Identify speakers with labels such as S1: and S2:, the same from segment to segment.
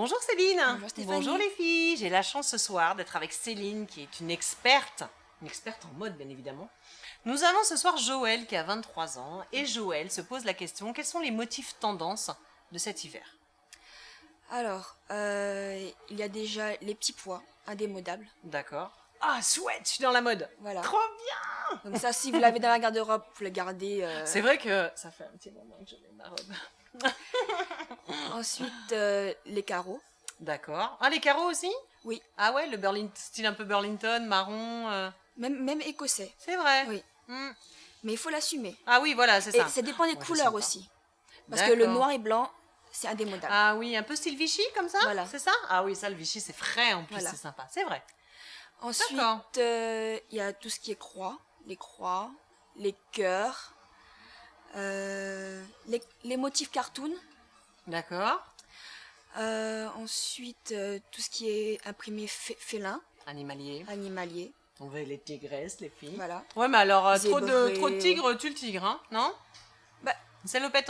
S1: Bonjour Céline.
S2: Bonjour Stéphanie.
S1: Bonjour les filles. J'ai la chance ce soir d'être avec Céline qui est une experte en mode bien évidemment. Nous avons ce soir Joël qui a 23 ans et Joël se pose la question, quels sont les motifs tendances de cet hiver?
S2: Alors, il y a déjà les petits pois, indémodables.
S1: D'accord. Ah, sweat, je suis dans la mode.
S2: Voilà.
S1: Trop bien.
S2: Donc ça, si vous l'avez dans la garde-robe, vous le gardez.
S1: C'est vrai que ça fait un petit moment que je mets ma robe.
S2: Ensuite, les carreaux.
S1: D'accord. Ah, les carreaux aussi?
S2: Oui.
S1: Ah ouais, le style un peu Burlington, marron.
S2: Même écossais.
S1: C'est vrai.
S2: Oui.
S1: Hmm.
S2: Mais il faut l'assumer.
S1: Ah oui, voilà, c'est
S2: Et
S1: ça.
S2: ça dépend des
S1: Moi, je
S2: couleurs
S1: sais pas.
S2: aussi. Parce que le
S1: D'accord.
S2: noir et blanc, c'est indémodable.
S1: Ah oui, un peu style Vichy comme ça?
S2: Voilà.
S1: C'est ça? Ah oui, ça, le Vichy, c'est frais en plus,
S2: Voilà.
S1: c'est sympa. C'est vrai.
S2: Ensuite,
S1: D'accord.
S2: il y a tout ce qui est croix, les cœurs, les motifs cartoon.
S1: D'accord.
S2: Ensuite, tout ce qui est imprimé félin,
S1: Animalier.
S2: animalier.
S1: On veut les tigresses, les filles.
S2: Voilà.
S1: Ouais, mais alors, trop
S2: Zébré.
S1: de tigres, tu le tigre, hein? Non?
S2: Bah,
S1: Salopette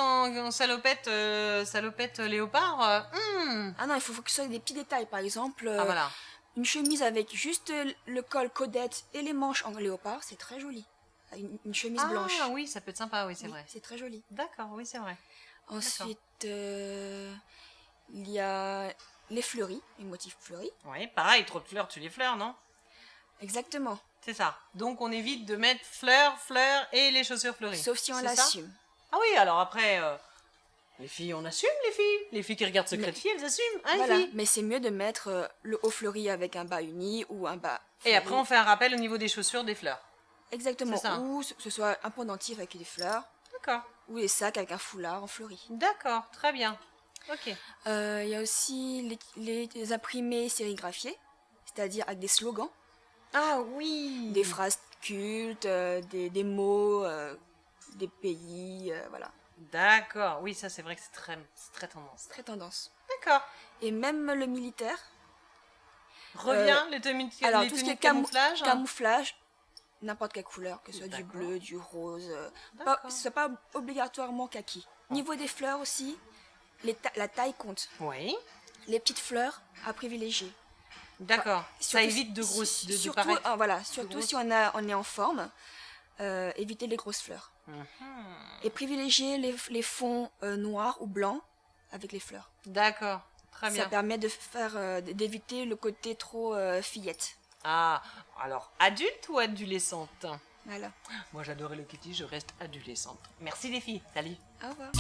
S1: salopette léopard.
S2: ah non, il faut que ce soit des petits détails. Par exemple,
S1: Ah voilà.
S2: une chemise avec juste le col codette et les manches en léopard, c'est très joli. Une chemise blanche.
S1: Ah oui, ça peut être sympa, oui, c'est
S2: Oui,
S1: vrai.
S2: c'est très joli.
S1: D'accord, oui, c'est vrai.
S2: Ensuite, il y a les fleuris, les motifs fleuris.
S1: Oui, pareil, trop de fleurs, tu les fleurs, non?
S2: Exactement.
S1: C'est ça. Donc on évite de mettre fleurs et les chaussures fleuries.
S2: Sauf si on
S1: C'est ça?
S2: l'assume.
S1: Ah oui, alors après, les filles, on assume les filles. Les filles qui regardent Secret de Filles, elles assument. Hein, les
S2: Voilà.
S1: filles.
S2: Mais c'est mieux de mettre le haut fleuri avec un bas uni ou un bas
S1: Et
S2: fleuri.
S1: après, on fait un rappel au niveau des chaussures, des fleurs.
S2: Exactement.
S1: C'est ça.
S2: Ou que ce soit un pendentif avec des fleurs,
S1: D'accord.
S2: ou les sacs avec un foulard en fleuri.
S1: D'accord, très bien. Ok.
S2: Il y a aussi les imprimés sérigraphiés, c'est-à-dire avec des slogans,
S1: Ah oui.
S2: des phrases cultes, des mots, des pays, voilà.
S1: D'accord. Oui, ça c'est vrai que c'est très tendance.
S2: Très tendance.
S1: D'accord.
S2: Et même le militaire.
S1: Reviens, les tenues,
S2: Alors,
S1: les
S2: tout ce qui
S1: tenues
S2: est
S1: de camouflage.
S2: camouflage, n'importe quelle couleur, que ce soit du
S1: D'accord.
S2: bleu, du rose,
S1: D'accord.
S2: ce n'est pas obligatoirement kaki. Niveau des fleurs aussi, la taille compte.
S1: Oui.
S2: Les petites fleurs à privilégier.
S1: D'accord. Ça
S2: Surtout-
S1: évite de grosses, de
S2: surtout,
S1: paraître.
S2: voilà, surtout
S1: grosses.
S2: si on est en forme, éviter les grosses fleurs.
S1: Mhm.
S2: Et privilégier les fonds noirs ou blancs avec les fleurs.
S1: D'accord. Très bien.
S2: Ça permet d'éviter le côté trop fillette.
S1: Ah, alors adulte ou adolescente?
S2: Voilà.
S1: Moi j'adorais le kitty, je reste adolescente. Merci les filles. Salut.
S2: Au revoir.